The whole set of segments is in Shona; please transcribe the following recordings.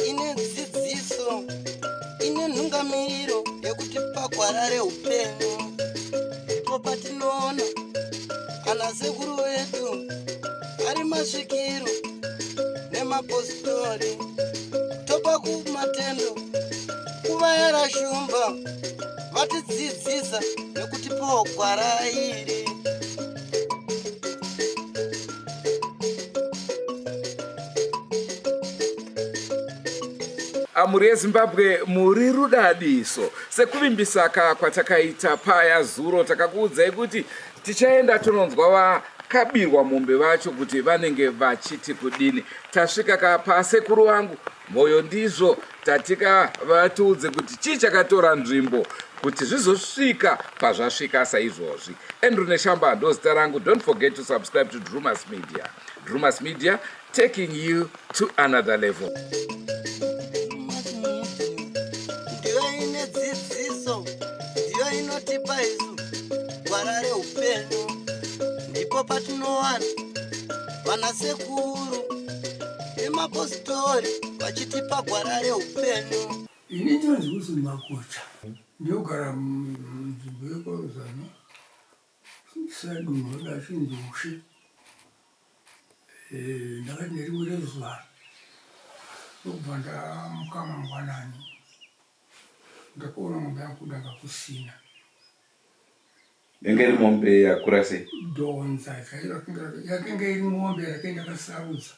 ine dzidziso ine nhungamiriro yekuti pagwarare upenyu. Ndipo patinoona ana sekuru vedu ari masvikiro nemapositori, topa kumatendo kuvayara shumba vatidzidzisa nekutipawo gwara iri. Amuri yeZimbabwe muri rudadiso sekuvimbisa kwatakaita paya zuro takakuudzai kuti tichaenda tononzwa vakabirwa mombe vacho kuti vanenge vachiti kudini. Tasvika pasekuru vangu moyo ndizvo tatika vatiudze kuti chii chakatora nzvimbo kuti zvizosvika pazvasvika saizvozvi. Andrew Neshamba ndozita rangu. Don't forget to subscribe to Drumas Media. Drumas Media, taking you to another level. Inotipa isu gwara reupenyu. Ndipo patinowana vanasekuru nemapositori vachitipa gwara reupenyu. Ini ndinonzi kuzi Makucha, ndinogara munzvimbo yeKwaZana, sadunhu rakachinzi Ushe. Ndakati ndiri zuva ndobva ndamuka mangwanani ndakaona mombe yangu kudanga kusina. Yanga iri mombe yakura sei? Donza yakanga iri mombe yakaenda kasarudza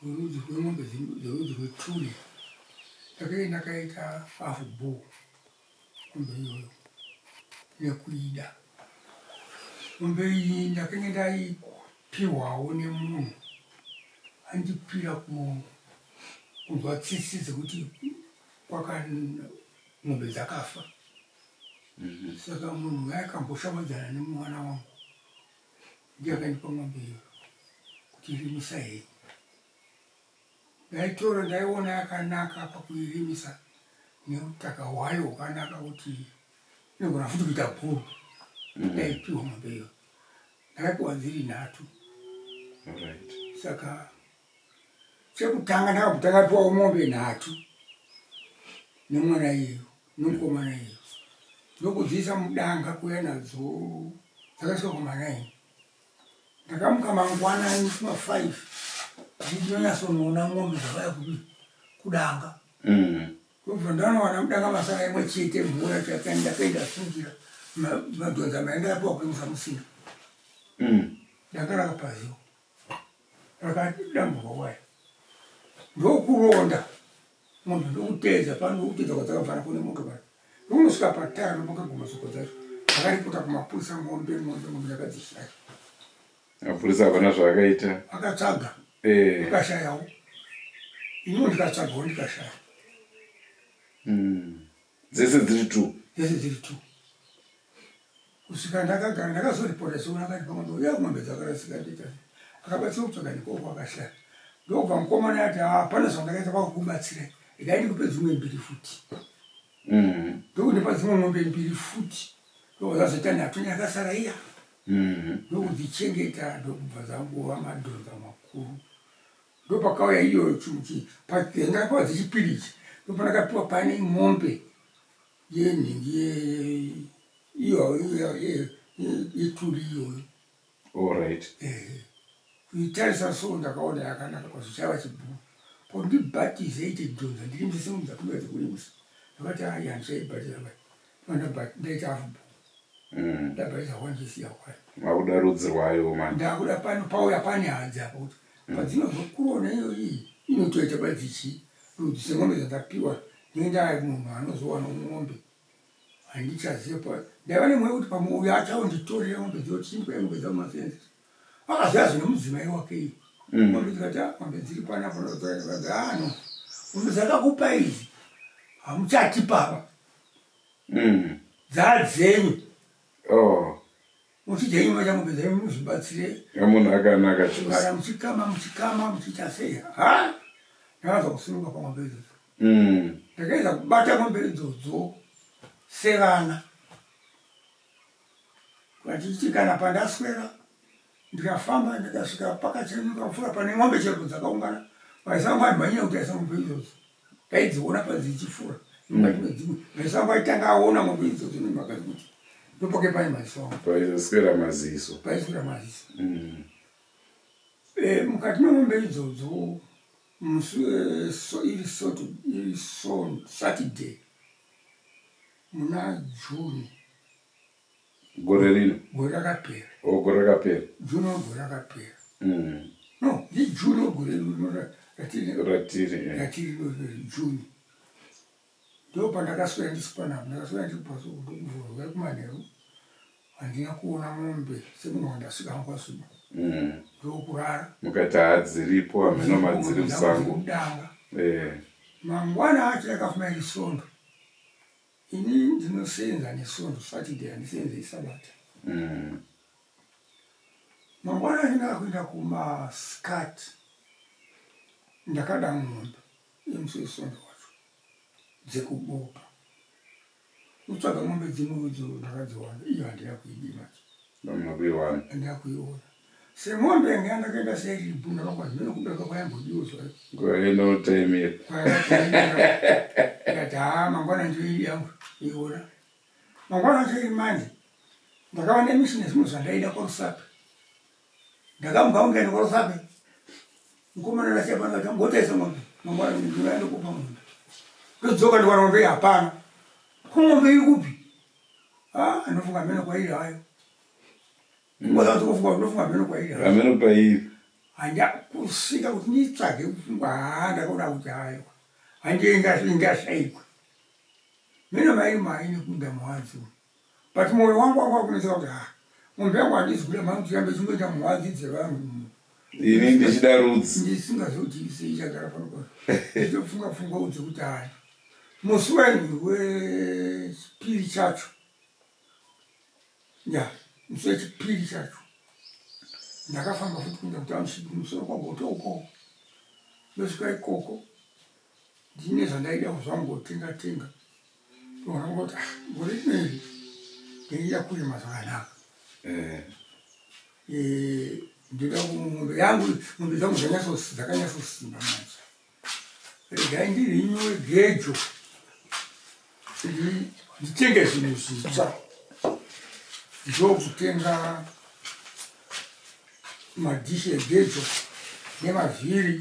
rudzi rwemombe dzerudzi rwetuli. Ndakaenda ndakaita hafu bull mombe iyoyo nekuida. Mombe iyi ndakanga ndaipiwawo nemunhu andipira kunzwa tsitsi dzekuti mombe dzakafa. Saka munhu akamboshamwadzana nemwana wangu ndiye akandipa mombe iyo kuti irimisa hei. Ndaitora ndaiona yakanaka pakuirimisa neutaka hwayo hwakanaka kuti inogona futi kuita bhuru. Ndaipiwa mombe iyo, ndakaipiwa dziri 3. Saka chekutanga ndakapiwawo mombe 3 nemwana iyo nomukomana iyo. Ndokudziisa mudanga kuya nadzo dzakasvika kuma9. Ndakamuka mangwanani kuma5 ndinonyatsonoona mombe dzakauya kudanga. Ndobva ndanowana mudanga masana imwe chete mvura yacho ndakaenda sungira madhonza maenda yapiwa kuimisa musina. Danga rakapaziwa rakadamburwa waya ndokuronda mombe ndokutedza panokutedza kwadzakabvara kune motokari. Ndokusvika patara ndomukaguma soko dzacho akaripota kumapurisa mombe yakadzishaya. Mapurisa havana zvavakaita? Akatsvaga akashayawo. Ino ndikatsvagawo ndikashaya. Dzese dziri 2? Dzese dziri 2. Kusvika ndakagara ndakazoripota chiona akati pamwe mombe dzakarasika ndita. Akabatsira kutsvaga ndikoko akashaya. Ndobva mukomana ati hapana zvandakaita pakukubatsirai. Idai ndikupe dzimwe 2 futi. Ndokundipa dzimwe mombe 2 futi. Ndokuzoita 3 yakasara iya. Ndokudzichengeta ndokubva dzangova madhonza makuru. Ndopakauya iyo chimuchi ndakapiwa dzechipiri ichi. Ndopandakapiwa pane mombe yenhingi yetuli iyoyo. Alright. Kuitarisa so ndakaona yakanaka kwazochava chibhuru. Pondibhatize ite dhonza ndirimbise mombe dzakanga dzekurimisa. Ndakati hai handichaibhatira bai. Ndaita hafu bhuru. Ndabhatisa wanjisiya kwayo. Makuda rudzi rwayo mani. Ndakuda pano pauya pane hadzi apa kuti padzinozokura iyo iyi inotoita badzichi rudzi semombe dzandapiwa ngendaa munhu anozowana mombe handichaziva. Ndaiva nemwe kuti pamwe uyo achaonditorera mombe dzoti chindipei mombe dzangu masenzesa. Akaziva zvine mudzimai wake iyi. Mombe dzikati mombe dziri panapa no mombe dzakakupa idzi hamuchati papa. Dzadzenyu. Muchidhenyu macha mombe dzenyu muzvibatsire. Munhu akanaka chose. Kana muchikama muchiita sei. Ha? Ndakabva kusununguka pamombe idzodzo. Ndakaedza kubata mombe idzodzo sevana. Vachiitikana pandaswera ndikafamba ndikasvika pakati nikafura pane ng'ombe chero dzakaungana vaisango aimhanyira kuti aisa ng'ombe idzodzo taidziona padzichifura mukati medzimwe vaisango aitanga aona ng'ombe idzodzo nemhaka kuti ndopoke pane maziso paiswera maziso mukati memombe idzodzo iri Saturday muna June gore rino gore rakapera gore rakapera June gore rakapera no ndi June gore rino ratiri June ndo pandakaswera ndisipana ndakaswera ndipaso kuvhurwa kumanheru handina kuona mombe semunhu wandasvika kwasuba ndokurara mukati hadziripo hameno madziri musango kudanga mangwana acho yakafuma isondo ini ndinosenza nesondo Saturday handisenzei Sabata mangwana achina kuenda kumaskati ndakada ng'ombe yemusosondo wacho dzekubopa utsvaga ng'ombe dzimwedzo ndakadziwana iyo handina kuidima handina kuiona semombe yange andakaenda seribu ndakangwa zvimene kudaka kwayambodiwa zvayo kwainotemira ndikati mangwana ndoidi yangu iona mangwana acho iri manje ndakava nemishini zvimwe zvandaida kwarusape ndakamuka ungene kwarusape mukomana ndachapa ndikati ngotaisa ng'ombe mangwana ndinoenda kupa ng'ombe ndodzoka ndikwana ng'ombe hapana ng'ombe iri kupi anofunga mene kwairi hayo ngozakufunga meno kwairi ameno pairi handa kusvika kuti nditsvage kufungwa ndakaona kuti hayo handingashaikwa meno mairi mai nekunda muhadzi but mwoyo wangu wanga wakuneseka kuti ng'ombe yangu handizi kuda mani kuti rambe chingoita muhadzi dzevanhu ini ndichida rudzi ndisingazoti sei chagara pano nditofunga funga udze kuti hayi musi wenyu wechipiri chacho musi wechipiri chacho ndakafamba futi kuenda kuti amusviki musoro kwagoto ukoko ndosvika ikoko ndine zvandaida kuzvangotenga toona ngoti gore rineri ndeida kurima zvakanaka ndoda ng'ombe yangu ng'ombe dzangu dzakanyatsosimba manje regai ndiri inywe gejo nditenge zvinhu zvitsva ndokutenga madhishi egejo nemavhiri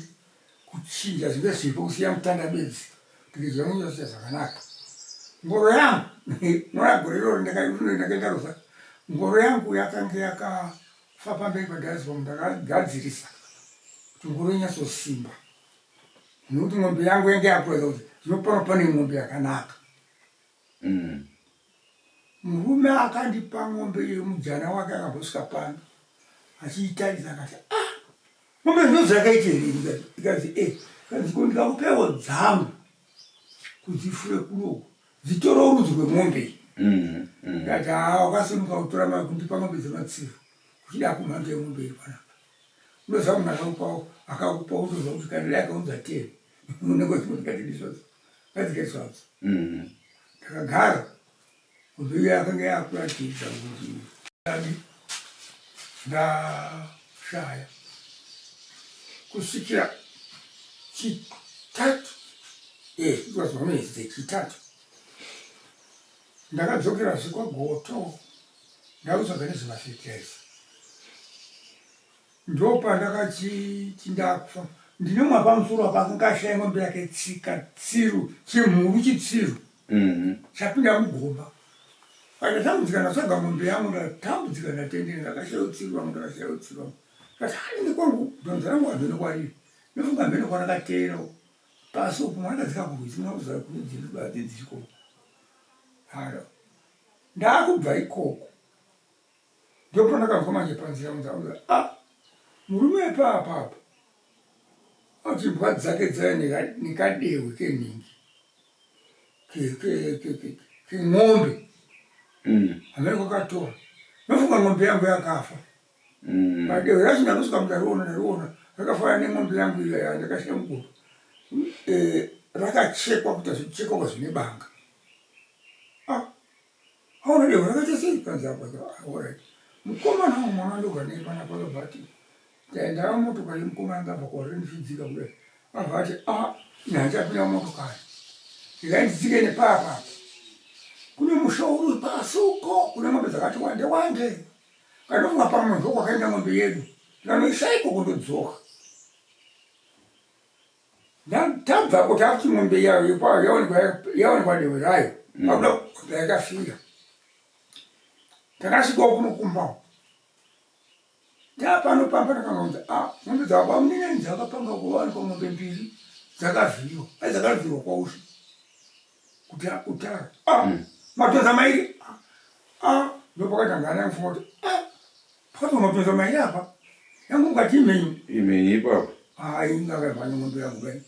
kuchinja zvinge zvipo kusiya mutandabedzi kuti zvamunyosya zvakanaka ngoro yangu nora gore iroro ndakaenda rusa ngoro yangu yakanga yakafa pamberi padhazibhomu ndakagadzirisa kuti ngoro inyatsosimba nokuti ng'ombe yangu yange yakureza kuti zvinopano pane ng'ombe yakanaka murume akandipa ng'ombe yemujana wake akambosvika pano achiitaridza akati ng'ombe ndo dzakaiterei ikazi ndikakupewo dzangu kudzifure kunoko dzitoro rudzi rwemombe kati wakasimuka kutora kundipa ng'ombe dzematsiru uchida kumhanga yemombe iri panapa unoziva munhu akakupa utoziva kuti kana dai akaunza teri unekwezinotikatidisvadzo ngadzikaisvadzo ndakagara ng'ombe iyo yakanga yakuratidza kuti ndashaya kusvikira chitatu ikwazivameedze chitatu ndakadzokera zvikwagoto ndakutsvaga nezvemafetiraiza ndopandakachiti ndakufa ndine mwa pamusoro apakangashaya ng'ombe yake tsika tsiru chimhuru chitsiru chapinda mugomba akatambudzika ndatsvaga ng'ombe yangu ndatambudzika ndatendere ndakashaya utsiru wangu kati hanine kwangu donza rangu hamhene kwariri nofunga hamhene kwarakateerawo pasi upo mwanakadzika kurwisi munakuziva kuti dziribati dziko haro ndaakubva ikoko ndopandakabva manje panzira munza murume epapapa ati mbwa dzake dzaya nekadewe kenhingi keng'ombe hamene kwakatora nofunga ng'ombe yangu yakafa madewe racho ndanosvika mudariona rakafanana neng'ombe yangu iya yandakashaya mugomba rakachekwa kuti azvichekwa kwazvine banga aona dewe rakaita sei kanzi apa alright Mukomana umwana ndogane pana palobati. Taenda motokari mukomana ngabva kwarinfidzika kudai. Avati nyanja pina motokari. Ndikainzike nepapa. Kune mushauri pasuko, kune ng'ombe dzakati wande. Kanofunga pamwe ndo kwakaenda ng'ombe yedu. Ndanoishaiko kundodzoka. Tabva kuti akuti ng'ombe yayo yaonekwa dehwe rayo. Akuda yakafira. Takasvikawo kunokumbawo. Ndapanopamba takangonza ng'ombe dzakwa munini dzakapanga kuwanikwa ng'ombe mbiri dzakavhiyiwa. Dzakavhiyiwa kwaushi. Kuti akutara. Matonza mairi. Ndopakatanga ana mfunga kuti pakati matonza mairi apa. Yangu ngati imenyu. Imenyu ipapo. Ingakavhanya ng'ombe yangu kani.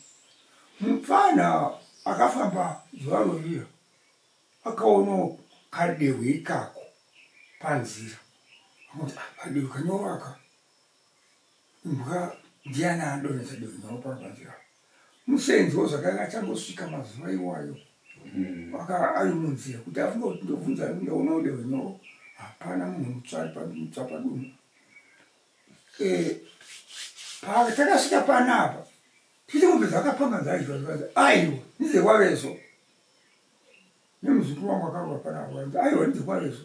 Mufana akafamba zuva rovira. Akaona kadehwe ikako panzira. Akuti kadehwe kanyowaka. Imbwa ndiana adonesa dehwe nyowaka panzira. Musenzi wozvakanga achangosvika mazuva iwayo. Ari munzira kuti afunga kuti ndobvunza ndaona dehwe nyoro. Hapana munhu mutsva padumbu. Takasvika panapa. Titi ng'ombe dzakapanga dzaizva aiwa ndize kwaveso. Nemuzukuru wangu akarwa panapa aiwa ndize kwaveso.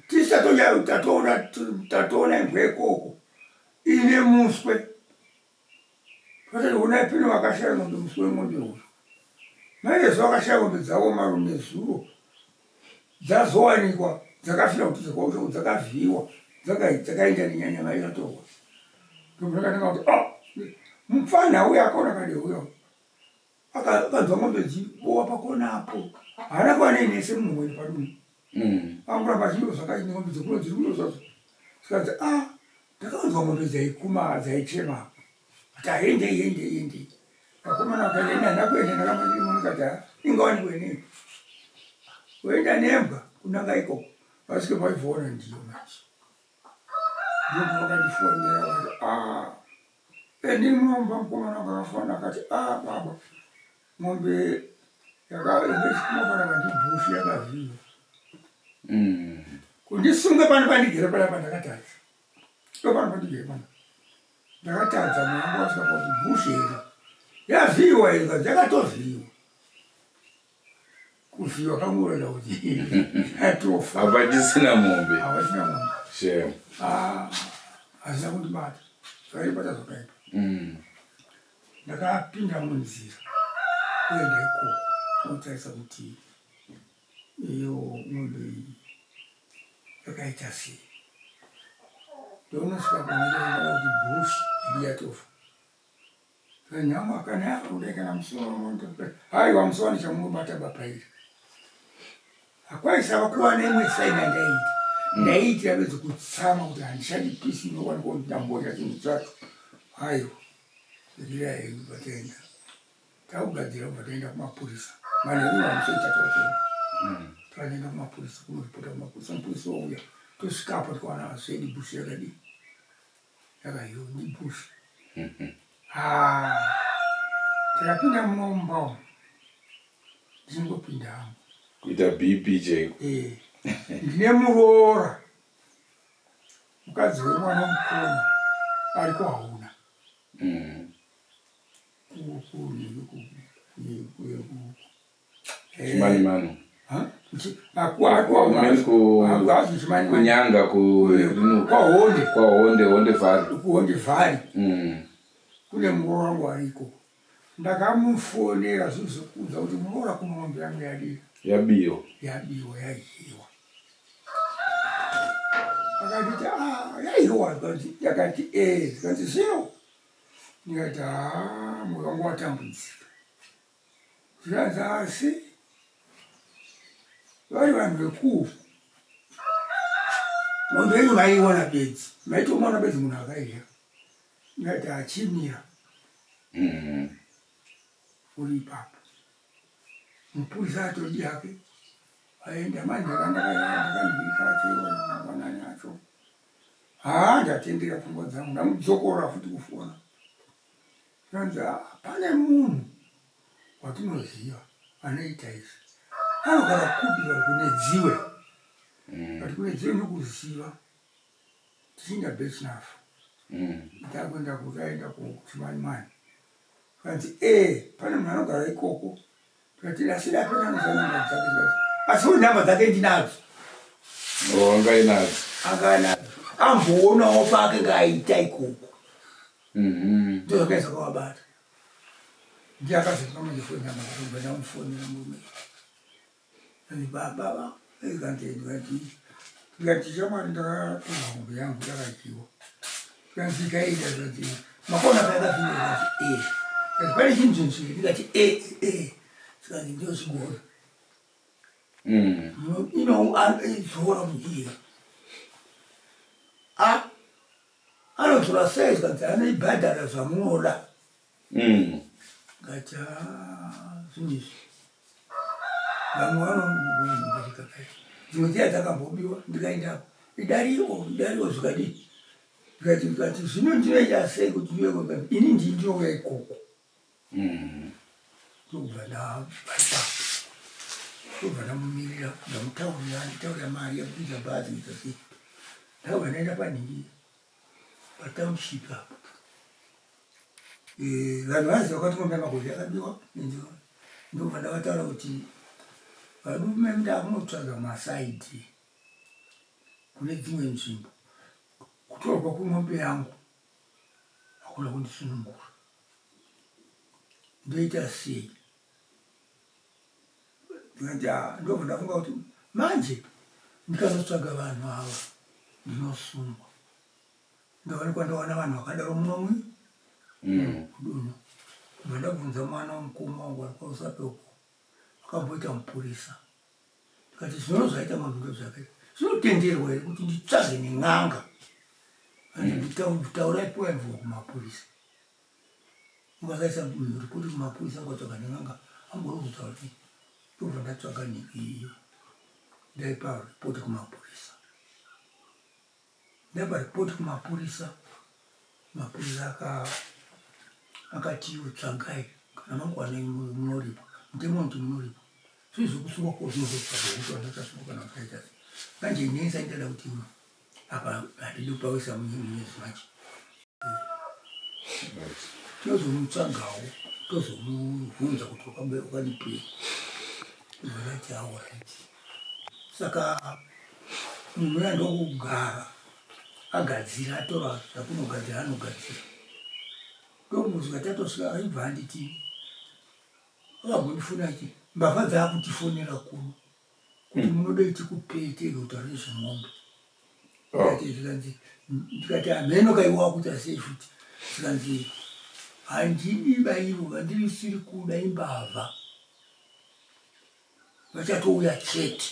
Tisatonya tatoona imbwa ikoko ine muswe. Patati una pino wakashaya ng'ombe muswe ng'ombe uyu. Maizvo wakashaya ng'ombe dzawo marume zuro. Dzazowanikwa dzakafira kuti dzakaushoko dzakavhiyiwa dzakaenda nenyanya ikatorwa. Ndokutanga kuti mufana uya akaona kadehwe uyo. Akadzwa ng'ombe dzibowa pakonapo. Haana kwaaneinese mumweni padumbu. Anguramba achindozwa zvakati ng'ombe dzekuno dziri kundozvazvo. Zvikati ndakaonzwa ng'ombe dzaikuma dzaichema. Kuti aende. Akomana akaenda ndakuenda ndakamandiri kati ingawanikwe nei. Woenda nembwa kunanga ikoko. Vasvike vaivhoona ndiyo manje. Ndipo vakandifonera vati ndiri munomba mukomana wakakafana akati baba ng'ombe yakaendesikuma pana pandibhushi yakavhiyiwa. Kundisunga pano pandigere panapa ndakatadza. Ndopano pandigere pana. Ndakatadza mwangu wasvika kuti bhushi iri yavhiyiwa ega dzakatovhiyiwa. Kuvhiyiwa kangoreda kuti atofa. Hapachisina mombe. Hapachisina mombe. Shame. Hazina kundibata. Zvaipata zvakaipa. Ndakapinda munzira kuenda ikoko kunotarisa kuti iyo ng'ombe iyi yakaita sei. Ndounosvika panoenda kuti bhushi iri yatofa. Nyama akanaka kudai kana musoro muntu. Haiwa musoro chamubata bapa iri. Hakwaisava kuva neimwe saina ndaita. Ndaitira bedzi kutsama kuti handishandi pisi inowanikwa kuti ndambodya chinhu chacho. Haiwa. Ndira yenyu pataenda. Takugadzira kubva taenda kumapurisa. Manheru amusoita totenda. Takaenda kumapurisa kunoripota kumapurisa. Mupurisa wauya. Tosvika apa tikaona svedi bhushi yakadii. Yakaiwa ndi bhushi. Takapinda munomba umu. Ndingopinda hangu. Kuita BP chaiko. Ndine muroora. Mukadzi wemwana mukoma ariko hauna. Chimanimano. Kunyanga kwaonde vhari. Kuonde vhari. Kune muroora wangu ariko. Ndakamufonera zvizokuudza kuti muroora kuno ng'ombe yangu yadii. Yabiwa. Yahiwa. Akati yahiwa yakati zikati zvino. Ndikati moyo wangu watambudzika. Zvikanzi asi vari vanhu vekufa. Ng'ombe yenyu maiona bedzi. Maitomuona bedzi munhu akaidya. Ndikati achimira. Uri ipapo. Mupurisa atodi yake. Aenda manje ndakandibika chewa mwanani acho. Ndatendera pfungwa dzangu. Ndamudzokora futi kufona. Zvanzi pane munhu watinoziva anoita izvi. Anogara kupi vari kune dziwe. Vari kune dziwe nokuziva. tichinda besnafu takwenda kutaenda kuchimanimani kanti pane munhu anogara ikoko tikati asida apena namba dzake asi namba dzake ndinadzo wangainadzo anganadzo amboonawo pake ngaaita ikoko ndozvakaisa kawabata ndiakazotikamajefonyama kutombandamufonera murume baba ikati shamwari ndakatora ngombe yangu yakachiwa kanzikaita zvati makona paakapinda kati pane chinhu chinsviri ndikati sikati ndozvigona inozoora mujira anozora sei sikanzi anoibhadhara zvamunoda ngati zvinizvi vamwe vanomukakai dzimwe dziya dzakambobiwa ndikaendapo idariwo zvikadii ndikati zvino ndinoita sei kuti ndiwe ini ndinouya ikoko ndobva ndabaipa ndobva ndamumirira ndamutaurira mari yekuita bhazi kuita ndabva ndaenda panhingi patownship apo vanhu vaziva kwati ngombe magozi yakabiwa ndobva ndavataura kuti varume ndamunotsvaga masaidhi kune dzimwe nzvimbo kutorwa kwemombe yangu hakuna kundisunungura ndoita sei ndobva ndafunga kuti manje ndikanotsvaga vanhu ava ndinosungwa ndoonekwa ndowana vanhu vakadaro munomwe kudunhu ndobva ndabvunza mwana womukoma wangu ari kwausapeuko akamboita mupurisa kati zvino zvaita mazvindo zvakaita zvinotenderwa here kuti nditsvage nen'anga nditaurai poemvua kumapurisa ungakaisa ripoti kumapurisa ngatsvaga nen'anga amborozutaura kuti ndobva ndatsvaga nekiiyo ndaipa ripoti kumapurisa ndaipa ripoti kumapurisa mapurisa akati tsvagai kana mangwana munoripa ndimoti munoripa zvizokusunga kozvinozotsvaga ndakaita manje inesa ndada kuti apa handidi kupawisa munyezi manje tozomutsvagawo tozomubvunza kuti ukandipei ndozvati auraiti saka munhu uya ndokugara agadzira atora zvakunogadzira anogadzira ndomuzika tatosvika aibva handiti akambondifuna chi mbavha dzaakutifonera kuno kuti munoda tikupei tegutaura nezvemombe zikanzi ndikati hameno kaiwa kuita sei futi zikanzi handidi baivo vandirisiri kuda imbavha vachatouya chete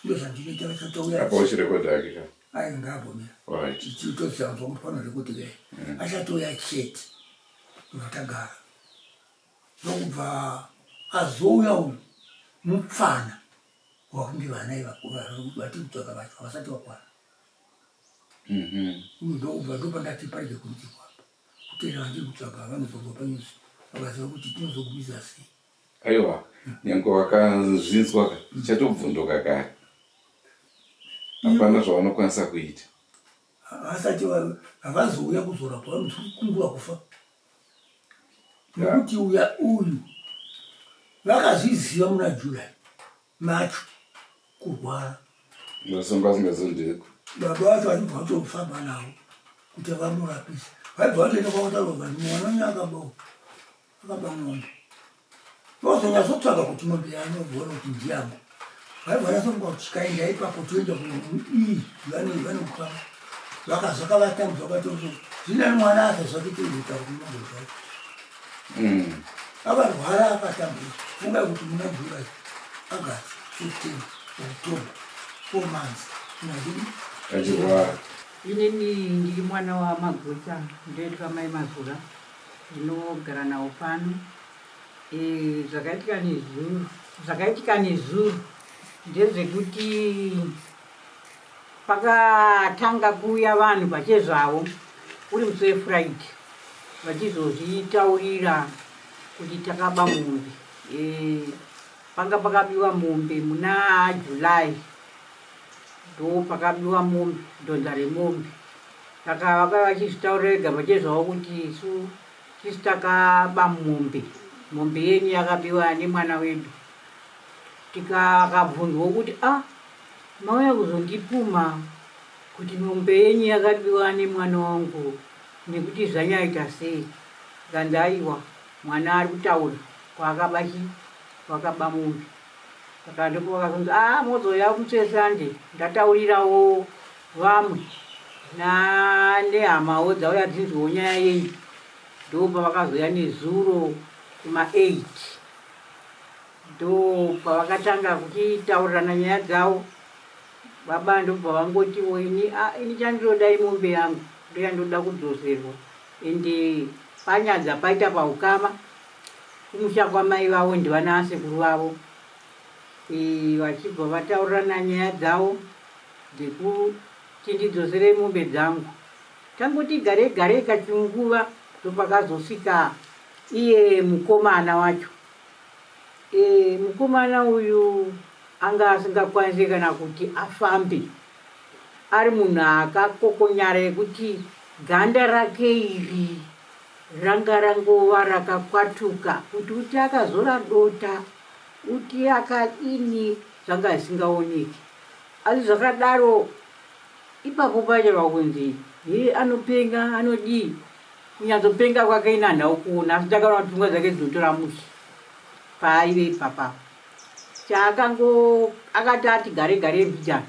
ndozvandinoita vachatouya aingabomera tichitozanzwa mufano zvekuti ke achatouya chete vatagara ndokubva azouya uyu mupfana wakunge vanai vati kutsvaga vacho havasati vakwana ndokubva ndopandati parike kunzikwapa kutera vandiri kutsvaga vanozobva panyuzi vakaziva kuti tinozogumisa sei aiwa nyange wakazvinzwa chatobvunduka kare hapana zvavanokwanisa kuita vasati havazouya kuzorapwa vanokungura kufa nokuti uyu vakazviziva muna Julai macho kurwara vasonga vasingazondeko baba vacho vaibva vatofamba navo kuti vamurapisa vaibva vatoenda kwakutaurwa mwana wenyu akaba ng'ombe vozonyatsotsvaga kuti ng'ombe yaanoona kuti ndiyangu vaibva vasofunga kuti chikaenda ipapo toenda kuii vanokutama vakazvakavatambudza vakatoo zvina mwana asazvakitoita kuti ng'ombe zvacho akarwara akatambudzwa funga kuti muna Julai August 15 October 4 months achirwara inini ndiri mwana waMagutsa ndoitwa mai Mazura ndinogara nawo pano zvakaitika nezuro ndezvekuti pakatanga kuuya vanhu pachezvavo uri musi weFriday vachizozvitaurira kuti takaba mombe panga pakabiwa mombe muna Julai ndo pakabiwa mombe, donda remombe. Saka vakava vachizvitaurira vega vachizvawo kuti isu tisu takaba mombe, mombe yenyu yakabiwa nemwana wedu. Tikakabvunzwa kuti mauya kuzondipuma kuti mombe yenyu yakabiwa nemwana wangu nekuti zvanyaita sei. Ngandaiwa mwana ari kutaura kwakaba mombe. Saka ndipo vakazonzi mozoya mutsesande ndataurirawo vamwe nehamawo dzauya dzinzwewo nyaya yenyu. Ndo pavakazoya nezuro kuma8 ndo pavakatanga kuchitaurirana nyaya dzavo. Baba ndobva vangotiwo ini chandinodai mombe yangu ndoyandoda kudzoserwa, ende panyadza paita paukama kumusha kwamai vavo ndivana sekuru vavo. Vachibva vataurirana nyaya dzavo dzekuti ndidzosere mombe dzangu. Tangoti gare kachunguva ndopakazosvika iye mukomana wacho. Mukomana uyu anga asingakwanisi kana kuti afambe, ari munhu akakokonyara ekuti ganda rake iri ranga rangova rakakwatuka, kuti uti akazora dota uti akadini zvanga zvisingaoneki. Asi zvakadaro ipapo pachava kunzi anopenga anodii, kunyatsopenga kwake inanhau kuona. Asi takaona kuti pfungwa dzake dzinotora musi paaive ipapa. Akati ati gare mbijana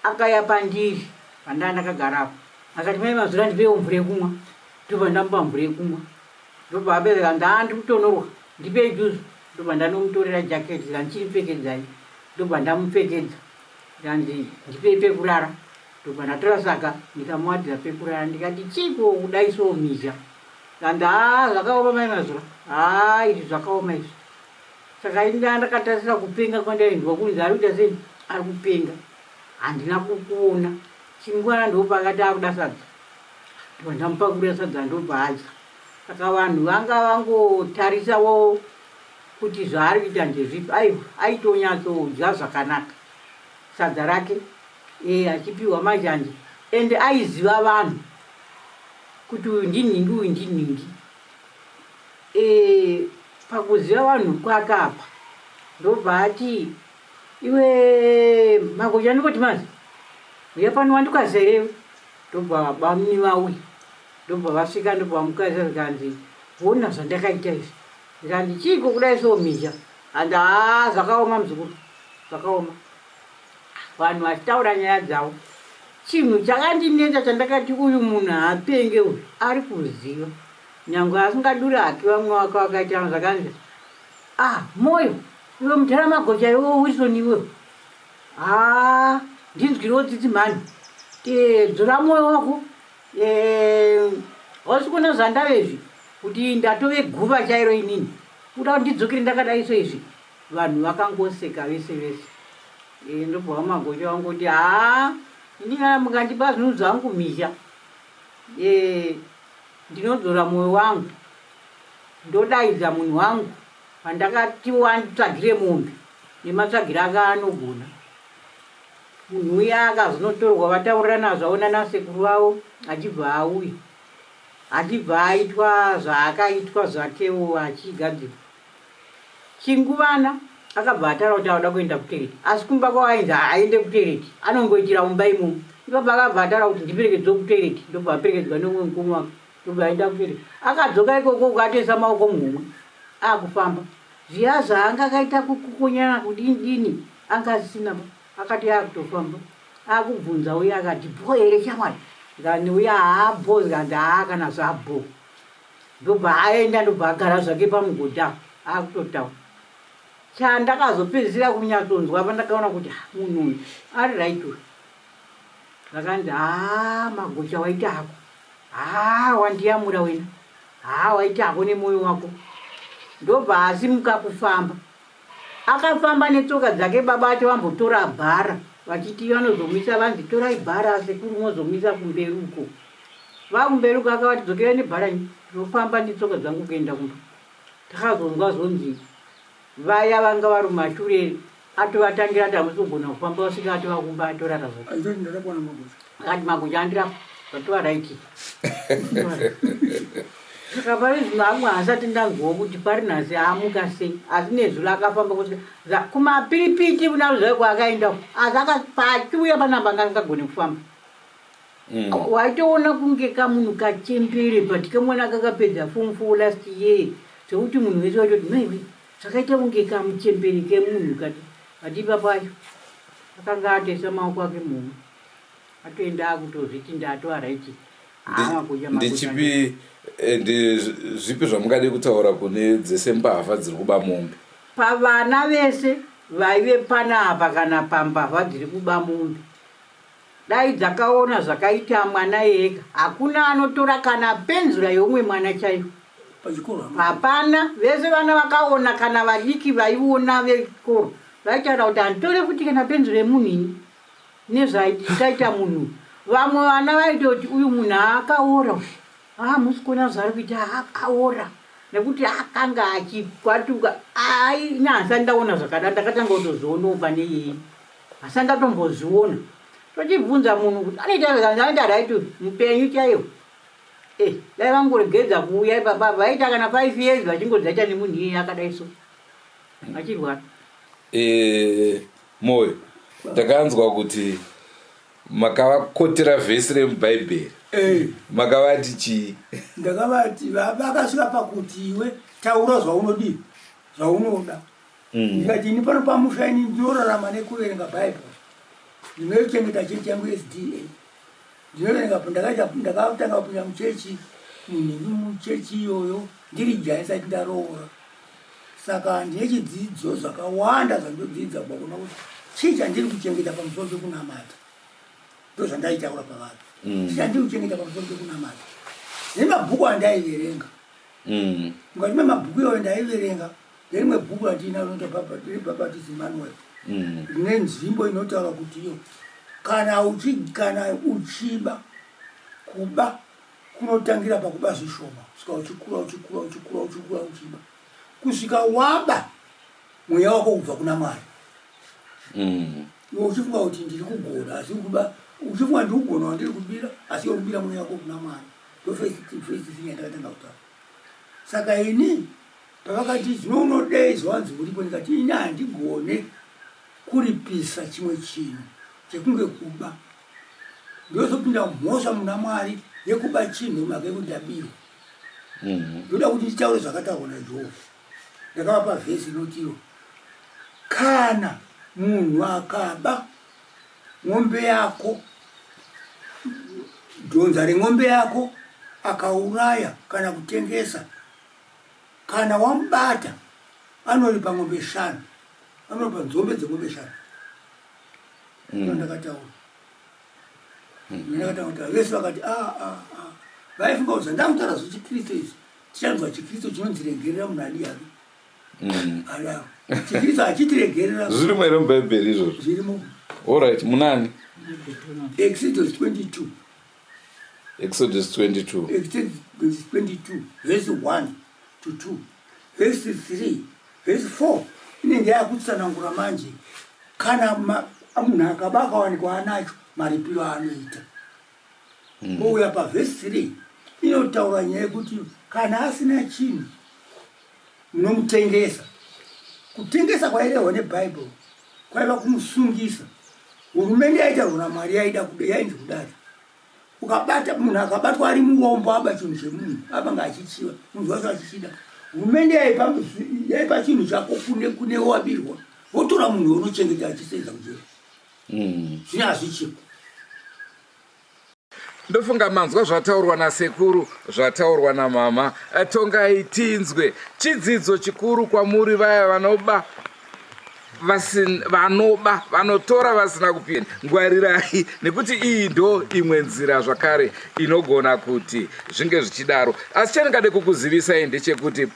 akaya pandiri pandandakagarapo akati mai mazura ndipewo mvura yekumwa. Ndobva ndamupa mvura yekumwa. Ndobva apedzeka ndandi kutonorwa ndipe juzi. Ndobva ndanomutorera jaketi ndichimupfekedzai. Ndobva ndamupfekedza ndanzi ndipe pekurara. Ndobva ndatora saka ndikamuwadhira pekurara ndikati chiko kudai so mhizha. Ndanzi zvakaoma mai mazura. Izvi zvakaoma izvi. Saka ndakatarisira kupenga kwandainzwa kunzi ari kuita sei ari kupenga. Handina kukuona. Chingwana ndopakati akuda sadza. Ndobva ndamupakurira sadza ndobva adya. Saka vanhu vanga vangotarisawo kuti zvaari kuita ndezvipi. Aitonyatsoudya zvakanaka sadza rake achipiwa mazhanje. Ende aiziva vanhu kuti uyu ndinhingi uyu ndinhingi. Pakuziva vanhu kwake apa ndobva ati iwe Magocha ndikoti mazi uya pano wandikazerewe. Ndobva bamuni vauya. Ndobva vasvika ndobva mukadzi zikanzi ona zvandakaita izvi. Ndikanzi chiko kudai so mhizha. Hanzi zvakaoma muzukuru, zvakaoma. Vanhu vachitaura nyaya dzavo. Chinhu chakandinetsa chandakati uyu munhu haapenge uyu ari kuziva. Nyange asingaduri hake vamwe wake wakaita zvakanzi moyo iwe mutara Magocha iwe Wilson iwe ndinzwiriwo tsitsi mhani dzora mwoyo wako wasi kuona zvandavezvi kuti ndatove guva chairo inini kuda kuti ndidzokere ndakadai so izvi. Vanhu vakangoseka vese vese. Ndobva Magocha wangoti ini kana mukandipa zvinhu zvangu mhizha ndinodzora mwoyo wangu. Ndodaidza munhu wangu pandakati wanditsvagire mombe nematsvagire ake anogona. Munhu uya akazonotorwa vataurirana zvaona nasekuru vavo achibva auya. Achibva aitwa zvaakaitwa zvakewo achigadzirwa. Chinguvana akabva ataura kuti auda kuenda kutereti. Asi kumba kwavainzi aende kutereti anongoitira mumba imomo. Ipapo akabva ataura kuti ndiperekedzwe kutereti. Ndobva aperekedzwa nemumwe mukoma wake. Ndobva aenda kutereti. Akadzoka ikoko ukatoisa maoko muhomwe akufamba. Zviya zvaanga akaita kukonyana kudini anga asisina. Akati akutofamba akubvunza uya akati bho here shamwari. Ndikati uya haabho. Ndikati kana zvabho. Ndobva aenda ndobva agara zvake pamugodha akutotaura. Chandakazopedzisira kunyatsonzwa pandakaona kuti munhu uyu ari raituri. Ndakanzi Magocha waita hako. Wandiyamura wena. Waita hako nemwoyo wako. Ndobva asimuka kufamba. Akafamba netsoka dzake. Baba acho vambotora bhara vachiti vanozomisa vanzi torai bhara sekuru mozomisa kumberi uko. Vakumberi uko akavati dzokera nebhara ndofamba netsoka dzangu kuenda kumba. Takazonzwa zonzi vaya vanga vari mumashure atovatangira tamusogona kufamba usika atovakumba atorara zvo Andoni ndakabona magucha. akati magucha andira zvatova raiti saka pari zvino amwe hasati ndanzwawo kuti pari nhasi aamuka sei asi nezvo lakafamba kusvika kumapiripiti unazvaiko akaenda asi akapachiuya panamba angangagone kufamba waitoona kunge kamunhu kachembere but kamwana kakapedza form 4 last year zvekuti munhu wese waitoti maiwe zvakaita kunge kamuchembere kemunhu kati ipapayo akanga atesa maoko ake mumwe atoenda akutozviti ndatoaraiti ndechipi zvipi zvamungade kutaura kune dzese mbavha dziri kuba mombe pavana vese vaive panapa kana pambavha dziri kuba mombe dai dzakaona zvakaita mwana ega hakuna anotora kana penzura yeumwe mwana chaivo hapana vese vana vakaona kana vadiki vaiona vechikoro vaitaura kuti handitore futi kana penzura yemunhu ini nezvaitaita munhu vamwe vana vaitoti uyu munhu akaora musikona zvari kuita akaora nekuti akanga achikwatuka nyasa ndaona zvakada ndakatanga kutozvionawo pane iyeye hasa ndatombozviona tochibvunza munhu kuti anoita raiti mupenyu chaiwo dai vangoregedza kuuya ipapa vaita kana 5 years vachingodzaita nemunhu iyeye akadai so vachirwara moyo ndakanzwa kuti makavakotera vhesi remubhaibheri makavati chii ndakavati vakasvika pakuti iwe taura zvaunodii zvaunoda ndikati ini pano pamushaini ndinorarama nekuverenga bhaibheri ndinochengeta chechi yangu SDA ndinoverenga ndakatanga kupinda muchechi munhingi muchechi iyoyo ndiri jaya isati ndaroora saka ndine chidzidzo zvakawanda zvandodzidza kuona kuti chii chandiri kuchengeta pamusoro pekunamata ndo zvandaitaura pavanhu chandiri kuchengeta pamusoro pekunamata nemabhuku andaiverenga mukati memabhuku iyoyo ndaiverenga nderimwe bhuku randinaro rinoti Baptist Emmanuel rine nzvimbo inotaura kuti iyo kana uchiba kuba kunotangira pakuba zvishoma kusvika uchikura uchiba kusvika waba mweya wako kubva kuna Mwari iwe uchifunga kuti ndiri kugona asi kuba uchifunga ndiri kugona wandiri kubira asi urikubira mweya wako kuna Mwari ndofesi yandakatanga kutaura saka ini pavakati zvinonodei zvanzi uripo ndikati ini handigone kuripisa chimwe chinhu chekunge kuba ndozopinda mhosva muna Mwari yekuba chinhu mhaka yekuti ndabirwa ndoda kuti nditaure zvakataurwa naJehovha ndakavapa vhesi inotiwo kana munhu akaba ng'ombe yako dhonza remwombe yako akauraya kana kutengesa kana wambata anoripa ng'ombe 5 anoripa nzombe dzeng'ombe 5 ndakataura ndakataura vese vakati vaifunga kuti ndamutaura zvechikristu izvi tichanzwa chikristu chinonziregerera munhu adi yake alao chikristu achitiregerera zvirimo here mubhaibheri izvozvo zvirimo allright munani Exodus 22 Exodus 22 verse 1 to 2 verse 3 verse 4 inenge yakutsanangura manje kana munhu akaba akawanikwa anacho maripiro anoita ouya paverse 3 inotaura nyaya yekuti kana asina chinhu munomutengesa kutengesa kwairehwa nebhaibheri kwaiva kumusungisa hurumende yaitaurwa naMwari yainzi kudai ukabata munhu akabatwa ari muombo aba chinhu chemunhu abanga achichiva munhu wacho achichida hurumende yaipa chinhu chako kune wabirwa votora munhu unochengeta achisenza kujera zvine hazvichipo ndofunga manzwa zvataurwa nasekuru zvataurwa namama tongai tinzwe chidzidzo chikuru kwamuri vaya vanotora vasina kupinda ngwarirai nekuti iyi ndo imwe nzira zvakare inogona kuti zvinge zvichidaro asi chandingade kukuzivisai ndechekuti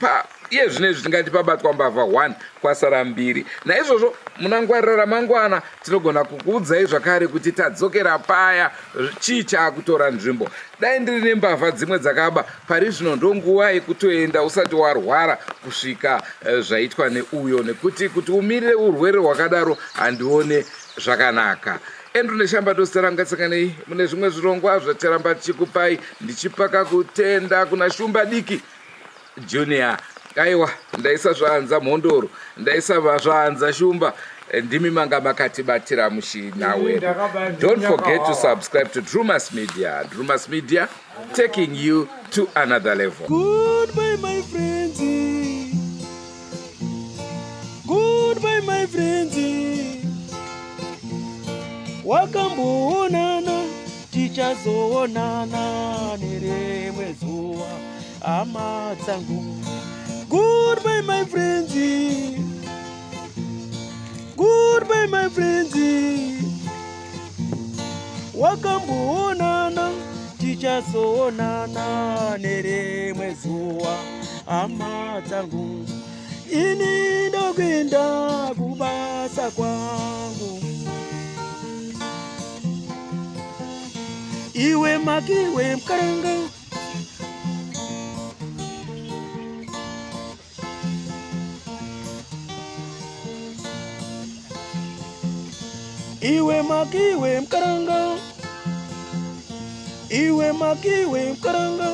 iye zvinezvi tingati pabatwa mbavha 1 kwasara 2. naizvozvo muna ngwariro ramangwana tinogona kukuudzai zvakare kuti tadzokera paya chii chaakutora nzvimbo. dai ndiri nembavha dzimwe dzakaba pari zvino ndonguva yekutoenda usati warwara kusvika zvaitwa neuyo, nekuti kuti umirire urwere hwakadaro handione zvakanaka. Andrew Neshamba tositarangatsakanei mune zvimwe zvirongwa zvatiramba tichikupai ndichipaka kutenda kuna Shumba Diki Junior. Aiwa, ndaisa zvanza Mhondoro, ndaisa zvanza Shumba, ndimi manga makatibatira mushina wedu. Don't forget to subscribe to Drumas Media. Drumas Media, taking you to another level. Goodbye my friends. Goodbye my friends. Wakamboonana tichazoonana nerimwe zuva hama dzangu. Goodbye my friends. Goodbye my friends. Wakamboonana tichazoonana nerimwe zuva hama dzangu. Ini ndokwenda kubasa kwangu. Iwe makiwe mkaranga. Iwe makiwe mkaranga. Iwe makiwe mkaranga.